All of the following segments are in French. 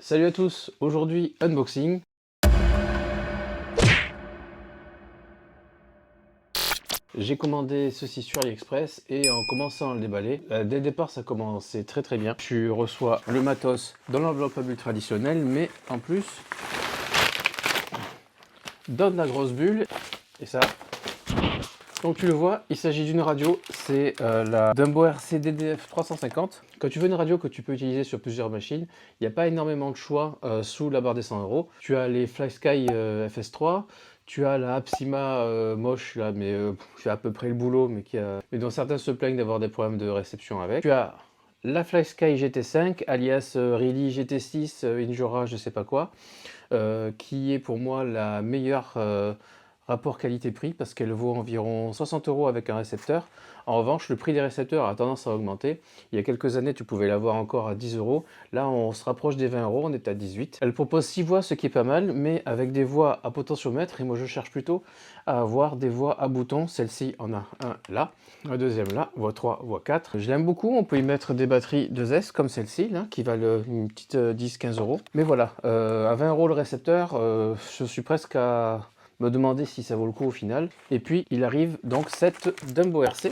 Salut à tous, aujourd'hui unboxing. J'ai commandé ceci sur AliExpress et en commençant à le déballer, dès le départ ça commençait très bien. Je reçois le matos dans l'enveloppe à bulle traditionnelle, mais en plus dans de la grosse bulle, et ça. Donc tu le vois, il s'agit d'une radio, c'est la Dumbo RC DDF 350. Quand tu veux une radio que tu peux utiliser sur plusieurs machines, il n'y a pas énormément de choix sous la barre des 100 €. Tu as les FlySky FS3, tu as la Apsima moche là, mais qui fait à peu près le boulot, mais dont certains se plaignent d'avoir des problèmes de réception avec. Tu as la FlySky GT5, alias Really GT6, Injora, je sais pas quoi, qui est pour moi la meilleure rapport qualité-prix parce qu'elle vaut environ 60 € avec un récepteur. En revanche, le prix des récepteurs a tendance à augmenter. Il y a quelques années, tu pouvais l'avoir encore à 10 €. Là, on se rapproche des 20 €, on est à 18. Elle propose 6 voix, ce qui est pas mal, mais avec des voix à potentiomètre. Et moi, je cherche plutôt à avoir des voix à boutons. Celle-ci en a un là, un deuxième là, voix 3, voix 4. Je l'aime beaucoup. On peut y mettre des batteries 2S comme celle-ci, là, qui valent une petite 10-15 €. Mais voilà, à 20 € le récepteur, je suis presque à me demander si ça vaut le coup au final. Et puis il arrive donc cette Dumbo RC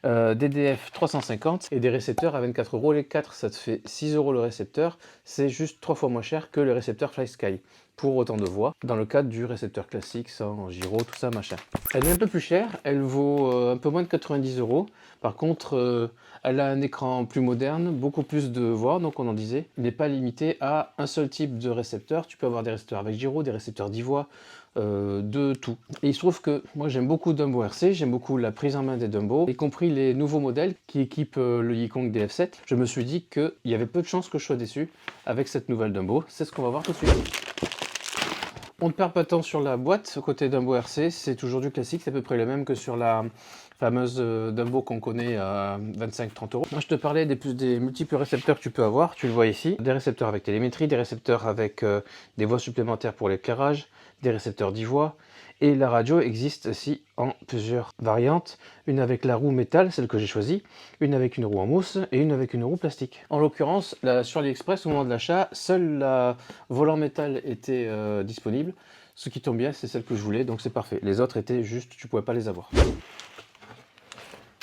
DDF 350 et des récepteurs à 24 € les 4, ça te fait 6 € le récepteur. C'est juste 3 fois moins cher que le récepteur FlySky pour autant de voix, dans le cadre du récepteur classique sans gyro, tout ça machin. Elle est un peu plus chère, elle vaut un peu moins de 90 €. Par contre, elle a un écran plus moderne, beaucoup plus de voix, donc on en disait. Il n'est pas limité à un seul type de récepteur. Tu peux avoir des récepteurs avec gyro, des récepteurs 10 voix, de tout. Et il se trouve que moi j'aime beaucoup Dumbo RC, j'aime beaucoup la prise en main des Dumbo, y compris les nouveaux modèles qui équipent le Yikong DF7. Je me suis dit qu'il y avait peu de chances que je sois déçu avec cette nouvelle Dumbo. C'est ce qu'on va voir tout de suite. On ne perd pas de temps sur la boîte. Côté Dumbo RC, c'est toujours du classique, c'est à peu près le même que sur la fameuse Dumbo qu'on connaît à 25-30 €. Moi, je te parlais des multiples récepteurs que tu peux avoir, tu le vois ici. Des récepteurs avec télémétrie, des récepteurs avec des voix supplémentaires pour l'éclairage, des récepteurs 10 voix. Et la radio existe aussi en plusieurs variantes. Une avec la roue métal, celle que j'ai choisie, une avec une roue en mousse et une avec une roue plastique. En l'occurrence, sur AliExpress, au moment de l'achat, seul la volant métal était disponible. Ce qui tombe bien, c'est celle que je voulais, donc c'est parfait. Les autres étaient juste, tu pouvais pas les avoir.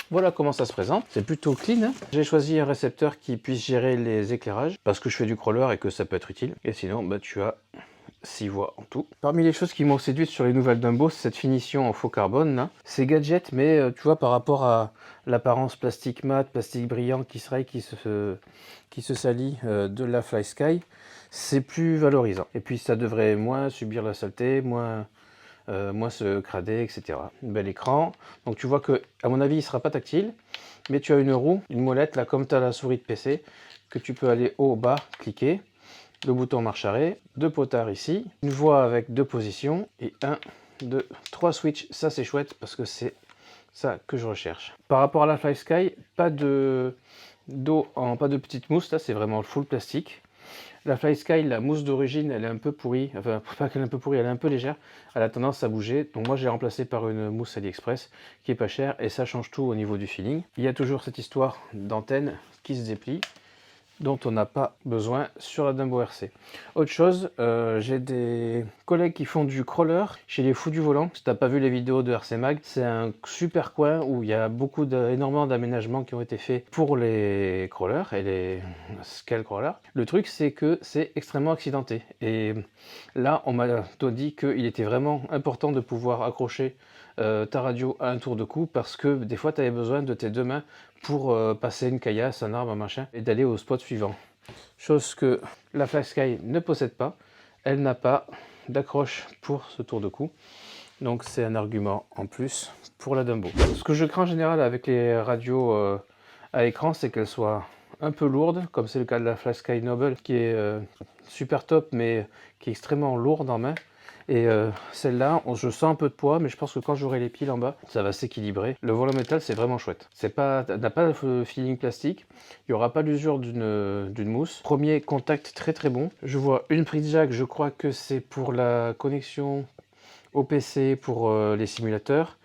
Voilà comment ça se présente, c'est plutôt clean, hein. J'ai choisi un récepteur qui puisse gérer les éclairages, parce que je fais du crawler et que ça peut être utile. Et sinon, bah, tu as 6 voix en tout. Parmi les choses qui m'ont séduite sur les nouvelles Dumbo, c'est cette finition en faux carbone là. C'est gadget, mais tu vois, par rapport à l'apparence plastique mat, plastique brillant qui se salit de la FlySky, c'est plus valorisant. Et puis ça devrait moins subir la saleté, moins se crader, etc. Un bel écran. Donc tu vois que, à mon avis, il ne sera pas tactile, mais tu as une roue, une molette, là, comme tu as la souris de PC, que tu peux aller haut, bas, cliquer. Le bouton marche arrêt, 2 potards ici, une voix avec 2 positions, et 1, 2, 3 switches. Ça, c'est chouette parce que c'est ça que je recherche. Par rapport à la FlySky, pas de petite mousse, là, c'est vraiment full plastique. La FlySky, la mousse d'origine, elle est un peu pourrie, enfin pas qu'elle est un peu pourrie, elle est un peu légère, elle a tendance à bouger, donc moi j'ai remplacé par une mousse AliExpress qui est pas chère et ça change tout au niveau du feeling. Il y a toujours cette histoire d'antenne qui se déplie, dont on n'a pas besoin sur la Dumbo RC. Autre chose, j'ai des collègues qui font du crawler chez les fous du volant. Si tu n'as pas vu les vidéos de RC Mag, c'est un super coin où il y a énormément d'aménagements qui ont été faits pour les crawlers et les scale crawlers. Le truc, c'est que c'est extrêmement accidenté. Et là, on m'a dit qu'il était vraiment important de pouvoir accrocher ta radio à un tour de cou parce que des fois, tu avais besoin de tes deux mains pour passer une caillasse, un arbre, un machin, et d'aller au spot suivant. Chose que la FlySky ne possède pas. Elle n'a pas d'accroche pour ce tour de cou. Donc c'est un argument en plus pour la Dumbo. Ce que je crains en général avec les radios à écran, c'est qu'elles soient un peu lourdes, comme c'est le cas de la FlySky Noble, qui est super top, mais qui est extrêmement lourde en main. Et celle-là, je sens un peu de poids, mais je pense que quand j'aurai les piles en bas, ça va s'équilibrer. Le volant métal, c'est vraiment chouette. N'a pas le feeling plastique. Il n'y aura pas l'usure d'une mousse. Premier contact très très bon. Je vois une prise jack, je crois que c'est pour la connexion au PC pour les simulateurs.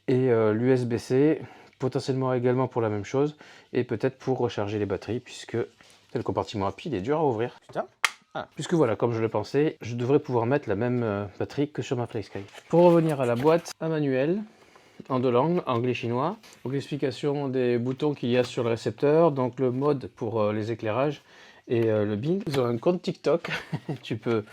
Et l'USB-C, potentiellement également pour la même chose. Et peut-être pour recharger les batteries, puisque le compartiment à pile est dur à ouvrir. Putain. Ah, puisque voilà, comme je le pensais, je devrais pouvoir mettre la même batterie que sur ma FlySky. Pour revenir à la boîte, un manuel en deux langues, anglais-chinois. Donc l'explication des boutons qu'il y a sur le récepteur, donc le mode pour les éclairages et le bin. Ils ont un compte TikTok, tu peux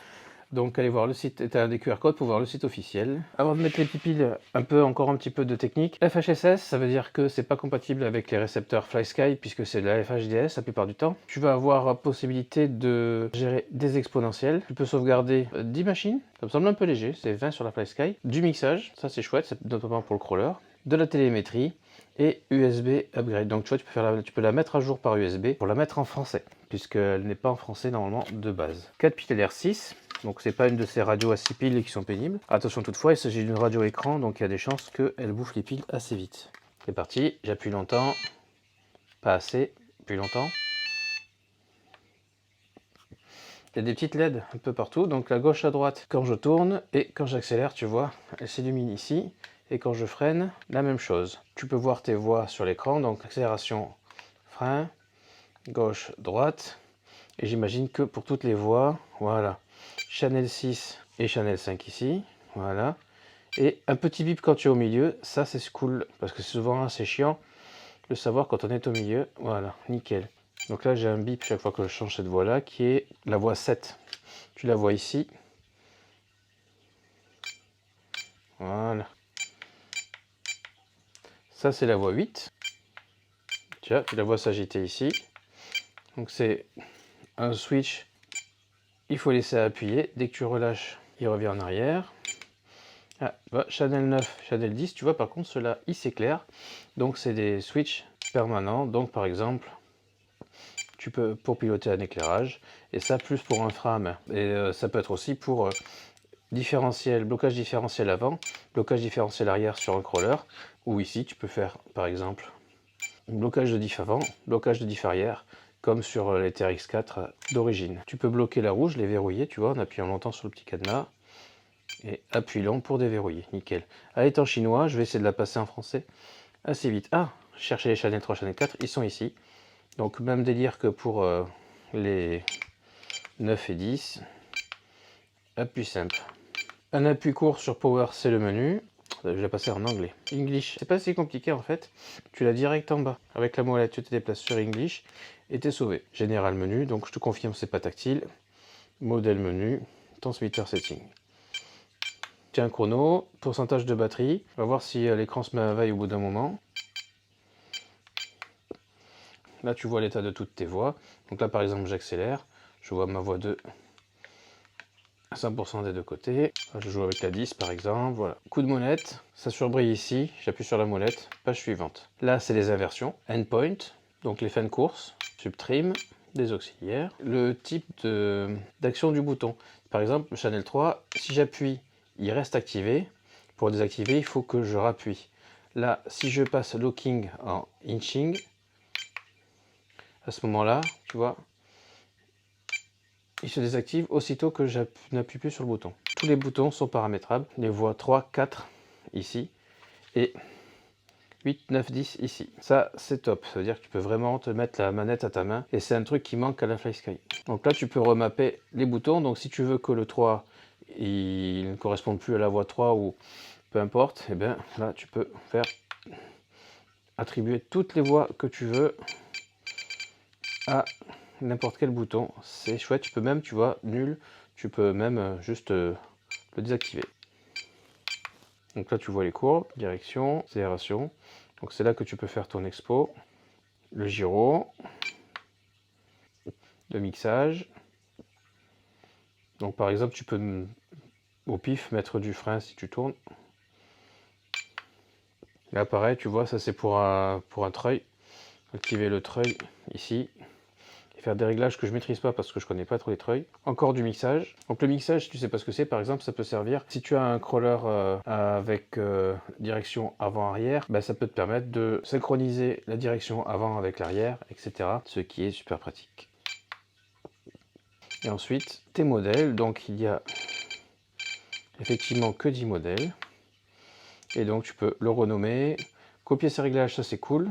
donc allez voir le site, tu as des QR codes pour voir le site officiel. Avant de mettre les piles, encore un petit peu de technique. FHSS, ça veut dire que c'est pas compatible avec les récepteurs FlySky puisque c'est de la FHDS la plupart du temps. Tu vas avoir la possibilité de gérer des exponentiels. Tu peux sauvegarder 10 machines, ça me semble un peu léger, c'est 20 sur la FlySky. Du mixage, ça c'est chouette, c'est notamment pour le crawler. De la télémétrie et USB upgrade. Donc tu vois, tu peux la mettre à jour par USB pour la mettre en français puisqu'elle n'est pas en français normalement de base. 4 piles LR6. Donc c'est pas une de ces radios à 6 piles qui sont pénibles. Attention toutefois, il s'agit d'une radio écran, donc il y a des chances qu'elle bouffe les piles assez vite. C'est parti, j'appuie longtemps, pas assez, plus longtemps. Il y a des petites LED un peu partout, donc la gauche à droite quand je tourne, et quand j'accélère, tu vois, elle s'illumine ici, et quand je freine, la même chose. Tu peux voir tes voies sur l'écran, donc accélération, frein, gauche, droite, et j'imagine que pour toutes les voies, voilà. Channel 6 et Channel 5 ici, voilà. Et un petit bip quand tu es au milieu, ça c'est cool, parce que c'est souvent assez chiant de savoir quand on est au milieu, voilà, nickel. Donc là j'ai un bip chaque fois que je change cette voie là, qui est la voie 7. Tu la vois ici, voilà. Ça c'est la voie 8, tu la vois s'agiter ici. Donc c'est un switch, il faut laisser appuyer, dès que tu relâches, il revient en arrière. Ah, Channel 9, Channel 10, tu vois par contre ceux-là ils s'éclairent, donc c'est des switches permanents, donc par exemple tu peux pour piloter un éclairage, et ça plus pour un frein à main, et ça peut être aussi pour différentiel, blocage différentiel avant, blocage différentiel arrière sur un crawler, ou ici tu peux faire par exemple blocage de diff avant, blocage de diff arrière, comme sur les TRX4 d'origine. Tu peux bloquer la rouge, les verrouiller, tu vois, en appuyant longtemps sur le petit cadenas, et appuie long pour déverrouiller, nickel. Elle est en chinois, je vais essayer de la passer en français assez vite. Ah, chercher les Channel 3, Channel 4, ils sont ici. Donc même délire que pour les 9 et 10. Appui simple. Un appui court sur Power, c'est le menu. Je vais passer en anglais. English, c'est pas si compliqué en fait. Tu l'as direct en bas. Avec la molette, tu te déplaces sur English et t'es sauvé. Général menu, donc je te confirme, c'est pas tactile. Modèle menu, transmitter setting. Tiens, chrono, pourcentage de batterie. On va voir si l'écran se met à veille au bout d'un moment. Là, tu vois l'état de toutes tes voies. Donc là, par exemple, j'accélère. Je vois ma voie 2 à 100% des deux côtés. Je joue avec la 10, par exemple. Voilà. Coup de molette. Ça surbrille ici. J'appuie sur la molette. Page suivante. Là, c'est les inversions. Endpoint. Donc les fins de course. Subtrim. Des auxiliaires. Le type d'action du bouton. Par exemple, le Channel 3, si j'appuie, il reste activé. Pour désactiver, il faut que je rappuie. Là, si je passe locking en inching, à ce moment-là, tu vois, il se désactive aussitôt que je n'appuie plus sur le bouton. Tous les boutons sont paramétrables. Les voies 3, 4 ici et 8, 9, 10 ici. Ça, c'est top. Ça veut dire que tu peux vraiment te mettre la manette à ta main et c'est un truc qui manque à la FlySky. Donc là, tu peux remapper les boutons. Donc si tu veux que le 3 il ne corresponde plus à la voie 3 ou peu importe, et bien là, tu peux faire attribuer toutes les voies que tu veux à n'importe quel bouton. C'est chouette. Tu peux même, tu vois, nul, tu peux même juste le désactiver. Donc là, tu vois les courbes, direction, accélération. Donc c'est là que tu peux faire ton expo, le gyro, le mixage. Donc par exemple, tu peux au pif mettre du frein si tu tournes. Là pareil, tu vois, ça c'est pour un treuil. Activer le treuil ici. Faire des réglages que je maîtrise pas parce que je connais pas trop les treuils. Encore du mixage. Donc le mixage, si tu sais pas ce que c'est, par exemple, ça peut servir si tu as un crawler avec direction avant-arrière, ben, ça peut te permettre de synchroniser la direction avant avec l'arrière, etc. Ce qui est super pratique. Et ensuite, tes modèles. Donc il y a effectivement que 10 modèles. Et donc tu peux le renommer, copier ses réglages, ça c'est cool.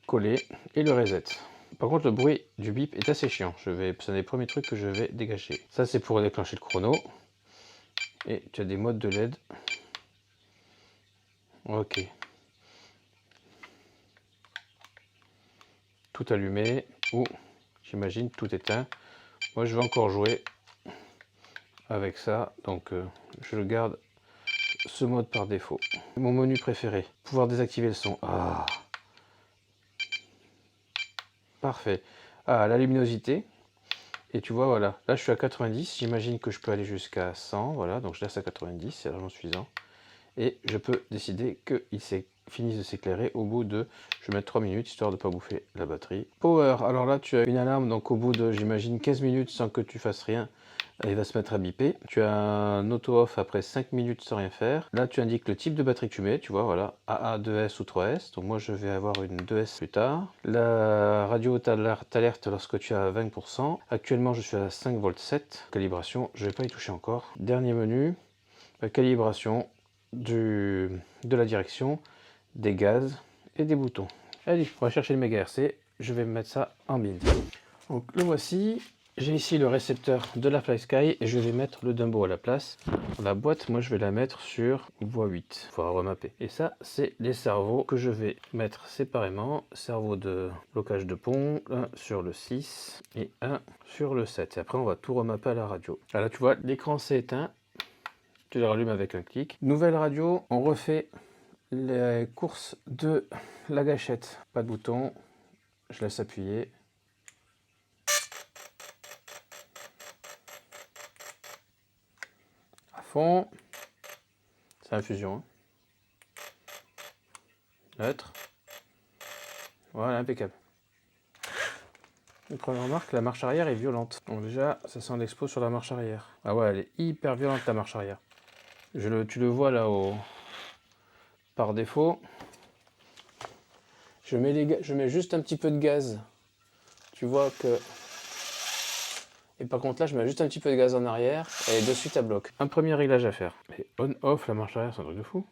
Coller et le reset. Par contre, le bruit du bip est assez chiant. C'est un des premiers trucs que je vais dégager. Ça, c'est pour déclencher le chrono. Et tu as des modes de LED. Ok. Tout allumé ou, j'imagine, tout éteint. Moi, je vais encore jouer avec ça. Donc, je le garde ce mode par défaut. Mon menu préféré. Pouvoir désactiver le son. Ah. Parfait. Ah, la luminosité. Et tu vois, voilà. Là, je suis à 90. J'imagine que je peux aller jusqu'à 100. Voilà. Donc, je laisse à 90. C'est largement suffisant. Et je peux décider qu'il finisse de s'éclairer au bout de, je vais mettre 3 minutes histoire de ne pas bouffer la batterie. Power, alors là tu as une alarme, donc au bout de, j'imagine, 15 minutes sans que tu fasses rien, il va se mettre à biper. Tu as un auto-off après 5 minutes sans rien faire. Là tu indiques le type de batterie que tu mets, tu vois, voilà, AA, 2S ou 3S. Donc moi je vais avoir une 2S plus tard. La radio t'alerte lorsque tu as 20%. Actuellement je suis à 5,7 V. Calibration, je ne vais pas y toucher encore. Dernier menu, calibration de la direction, des gaz et des boutons. Allez, on va chercher le méga RC. Je vais mettre ça en bin. Donc le voici. J'ai ici le récepteur de la FlySky et je vais mettre le Dumbo à la place. La boîte, moi je vais la mettre sur voie 8. Il faudra remapper. Et ça, c'est les cerveaux que je vais mettre séparément. Cerveau de blocage de pont, un sur le 6 et un sur le 7. Et après, on va tout remapper à la radio. Ah, là, tu vois, l'écran s'est éteint. Tu le rallumes avec un clic. Nouvelle radio, on refait les courses de la gâchette. Pas de bouton, je laisse appuyer. À fond. C'est infusion. Neutre. Voilà, impeccable. Une première remarque, la marche arrière est violente. Donc déjà, ça sent l'expo sur la marche arrière. Ah ouais, elle est hyper violente la marche arrière. Tu le vois là par défaut. Je mets juste un petit peu de gaz. Tu vois que... Et par contre là, je mets juste un petit peu de gaz en arrière et de suite à bloc. Un premier réglage à faire. Et on-off, la marche arrière, c'est un truc de fou.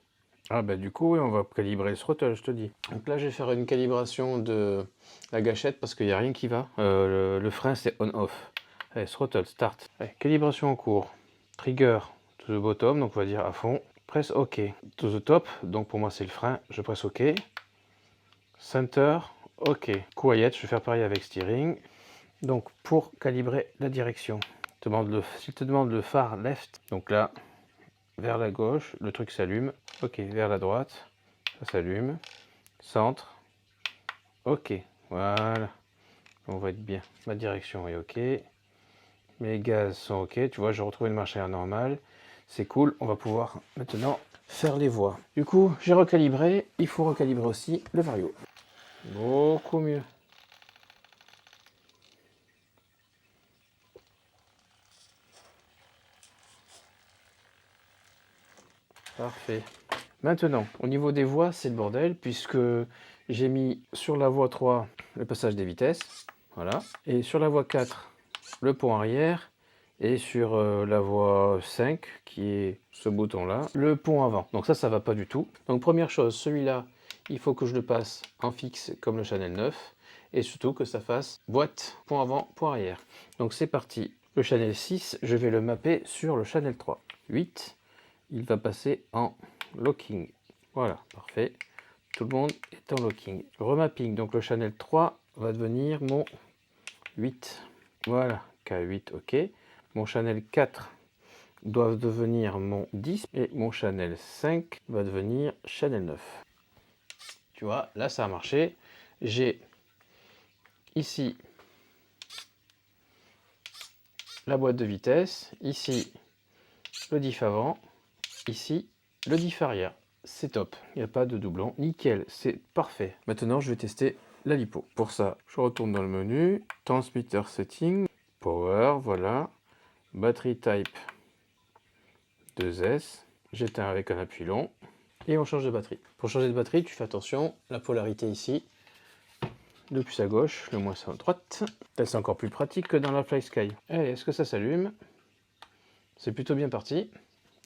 Ah bah du coup, oui, on va calibrer le throttle, je te dis. Donc là, je vais faire une calibration de la gâchette parce qu'il n'y a rien qui va. Le frein, c'est on-off. Allez, throttle, start. Allez, calibration en cours. Trigger to the bottom, donc on va dire à fond. Press OK. To the top, donc pour moi c'est le frein, je presse OK. Center, OK. Quiet, je vais faire pareil avec steering. Donc pour calibrer la direction, s'il te demande le phare left, donc là, vers la gauche, le truc s'allume. OK, vers la droite, ça s'allume. Centre, OK, voilà. On va être bien. Ma direction est OK. Mes gaz sont OK. Tu vois, je retrouve une marche arrière normale. C'est cool. On va pouvoir maintenant faire les voies. Du coup, j'ai recalibré. Il faut recalibrer aussi le vario. Beaucoup mieux. Parfait. Maintenant, au niveau des voies, c'est le bordel, puisque j'ai mis sur la voie 3 le passage des vitesses, voilà, et sur la voie 4 le pont arrière, et sur la voie 5, qui est ce bouton-là, le pont avant. Donc ça va pas du tout. Donc première chose, celui-là, il faut que je le passe en fixe comme le Channel 9, et surtout que ça fasse boîte, pont avant, pont arrière. Donc c'est parti. Le Channel 6, je vais le mapper sur le Channel 3. 8, il va passer en locking. Voilà, parfait. Tout le monde est en locking. Remapping, donc le Channel 3 va devenir mon 8. Voilà, K8, ok. Mon Channel 4 doit devenir mon 10 et mon Channel 5 va devenir Channel 9. Tu vois, là ça a marché. J'ai ici la boîte de vitesse, ici le diff avant, ici le diff arrière. C'est top, il n'y a pas de doublon, nickel, c'est parfait. Maintenant je vais tester la lipo. Pour ça, je retourne dans le menu, transmitter setting, power, voilà, battery type 2S, j'éteins avec un appui long et on change de batterie. Pour changer de batterie, tu fais attention, la polarité ici, le plus à gauche, le moins à droite. C'est encore plus pratique que dans la FlySky. Allez, est-ce que ça s'allume? C'est plutôt bien parti.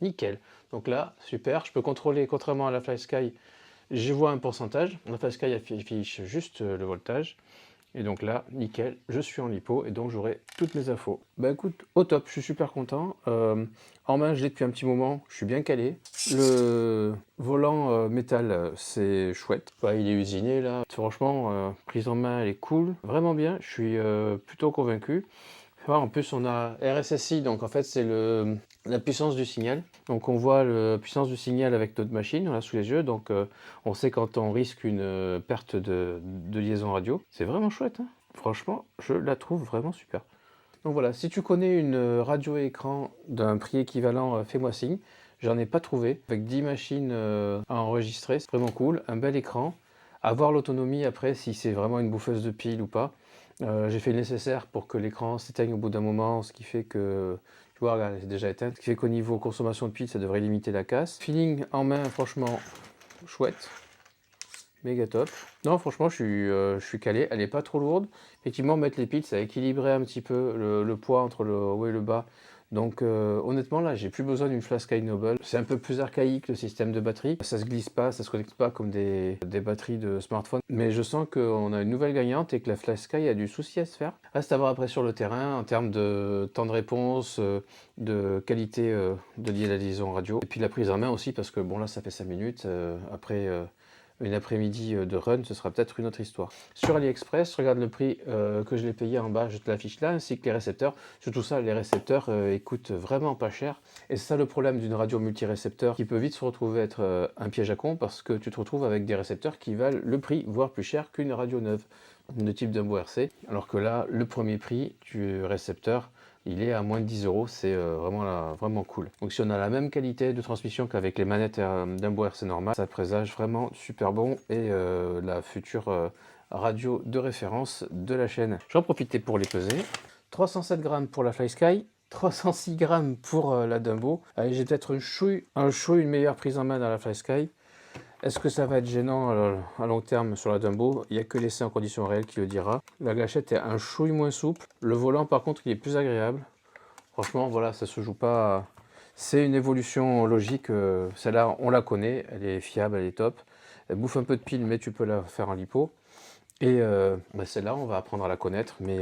Nickel. Donc là, super, je peux contrôler, contrairement à la FlySky, je vois un pourcentage. La FlySky affiche juste le voltage. Et donc là, nickel, je suis en lipo et donc j'aurai toutes mes infos. Bah écoute, au top, je suis super content. En main, je l'ai depuis un petit moment, je suis bien calé. Le volant métal, c'est chouette. Ouais, il est usiné là. Franchement, prise en main, elle est cool. Vraiment bien, je suis plutôt convaincu. En plus, on a RSSI, donc en fait, c'est la puissance du signal. Donc, on voit la puissance du signal avec notre machine, on l'a sous les yeux. Donc, on sait quand on risque une perte de liaison radio. C'est vraiment chouette, hein. Franchement, je la trouve vraiment super. Donc voilà, si tu connais une radio écran d'un prix équivalent, fais-moi signe. J'en ai pas trouvé. Avec 10 machines à enregistrer, c'est vraiment cool. Un bel écran. À voir l'autonomie après, si c'est vraiment une bouffeuse de pile ou pas. J'ai fait le nécessaire pour que l'écran s'éteigne au bout d'un moment, ce qui fait que, tu vois, regarde, c'est déjà éteint. Ce qui fait qu'au niveau consommation de pile, ça devrait limiter la casse. Feeling en main, franchement, chouette. Méga top. Non, franchement, je suis calé. Elle n'est pas trop lourde. Effectivement, mettre les piles, ça a équilibré un petit peu le poids entre le haut et le bas. Donc, honnêtement, là, j'ai plus besoin d'une FlashSky Noble. C'est un peu plus archaïque le système de batterie. Ça se glisse pas, ça se connecte pas comme des batteries de smartphone. Mais je sens qu'on a une nouvelle gagnante et que la FlashSky a du souci à se faire. Reste à voir après sur le terrain en termes de temps de réponse, de qualité de la liaison radio. Et puis la prise en main aussi, parce que bon, là, ça fait 5 minutes. Après une après-midi de run, ce sera peut-être une autre histoire. Sur AliExpress, regarde le prix que je l'ai payé en bas, je te l'affiche là, ainsi que les récepteurs. Surtout ça, les récepteurs, ils coûtent vraiment pas cher. Et c'est ça le problème d'une radio multirécepteur qui peut vite se retrouver être un piège à con, parce que tu te retrouves avec des récepteurs qui valent le prix, voire plus cher qu'une radio neuve de type Dumbo RC. Alors que là, le premier prix du récepteur, il est à moins de 10 €, c'est vraiment cool. Donc si on a la même qualité de transmission qu'avec les manettes Dumbo RC normal, ça présage vraiment super bon et la future radio de référence de la chaîne. J'en profitais pour les peser. 307 grammes pour la FlySky, 306 grammes pour la Dumbo. Allez, j'ai peut-être une meilleure prise en main dans la FlySky. Est-ce que ça va être gênant à long terme sur la Dumbo? Il n'y a que l'essai en conditions réelles qui le dira. La gâchette est un chouille moins souple. Le volant, par contre, il est plus agréable. Franchement, voilà, ça se joue pas. C'est une évolution logique. Celle-là, on la connaît. Elle est fiable, elle est top. Elle bouffe un peu de pile, mais tu peux la faire en lipo. Et celle-là, on va apprendre à la connaître, mais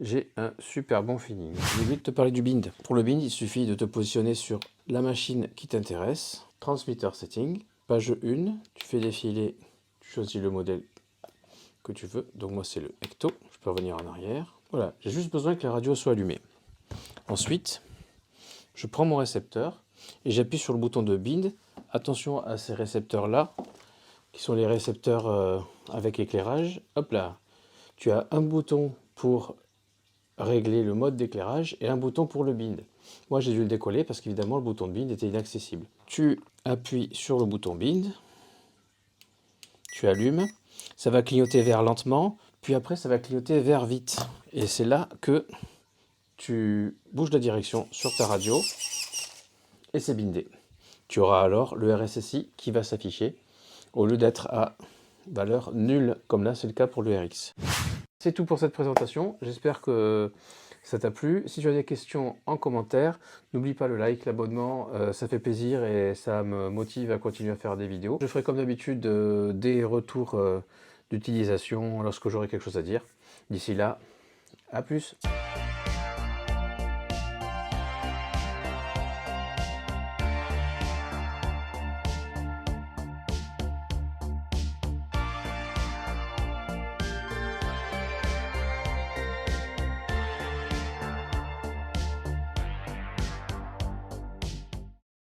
j'ai un super bon feeling. J'ai oublié de te parler du bind. Pour le bind, il suffit de te positionner sur la machine qui t'intéresse. Transmitter setting. Page 1, tu fais défiler, tu choisis le modèle que tu veux. Donc moi c'est le Ecto, je peux revenir en arrière. Voilà, j'ai juste besoin que la radio soit allumée. Ensuite, je prends mon récepteur et j'appuie sur le bouton de bind. Attention à ces récepteurs là, qui sont les récepteurs avec éclairage. Hop là, tu as un bouton pour régler le mode d'éclairage et un bouton pour le bind. Moi j'ai dû le décoller parce qu'évidemment le bouton de bind était inaccessible. Tu appuies sur le bouton bind, tu allumes, ça va clignoter vert lentement, puis après ça va clignoter vert vite. Et c'est là que tu bouges la direction sur ta radio et c'est bindé. Tu auras alors le RSSI qui va s'afficher au lieu d'être à valeur nulle comme là c'est le cas pour le RX. C'est tout pour cette présentation, j'espère que ça t'a plu. Si tu as des questions en commentaire, n'oublie pas le like, l'abonnement, ça fait plaisir et ça me motive à continuer à faire des vidéos. Je ferai comme d'habitude des retours d'utilisation lorsque j'aurai quelque chose à dire. D'ici là, à plus!